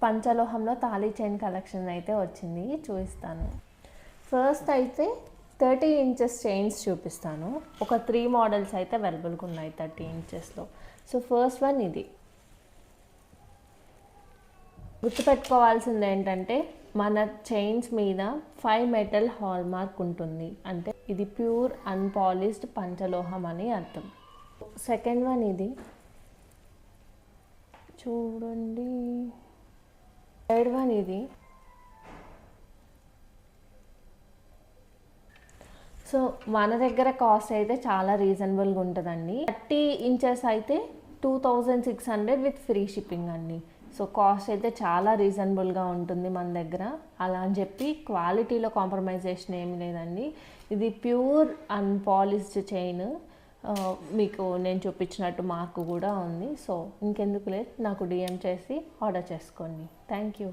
పంచలోహంలో thali chain collection అయితే వచ్చింది, చూపిస్తాను. ఫస్ట్ అయితే 30 ఇంచెస్ చైన్స్ చూపిస్తాను. ఒక 3 మోడల్స్ అయితే అవైలబుల్గా ఉన్నాయి 30 ఇంచెస్లో. సో ఫస్ట్ వన్ ఇది. గుర్తుపెట్టుకోవాల్సింది ఏంటంటే మన చైన్స్ మీద 5 మెటల్ హాల్ మార్క్ ఉంటుంది, అంటే ఇది ప్యూర్ అన్పాలిష్డ్ పంచలోహం అని అర్థం. సెకండ్ వన్ ఇది చూడండి. థర్డ్ వన్ ఇది. సో మన దగ్గర కాస్ట్ అయితే చాలా రీజనబుల్గా ఉంటుందండి. 30 ఇంచెస్ అయితే 2600 విత్ ఫ్రీ షిప్పింగ్ అండి. సో కాస్ట్ అయితే చాలా రీజనబుల్గా ఉంటుంది మన దగ్గర. అలా అని చెప్పి క్వాలిటీలో కాంప్రమైజేషన్ ఏమి లేదండి. ఇది ప్యూర్ అన్పాలిష్డ్ చైన్. మీకు నేను చూపించినట్టు మార్కు కూడా ఉంది. సో ఇంకెందుకు లేదు, నాకు డిఎం చేసి ఆర్డర్ చేసుకోండి. Thank you.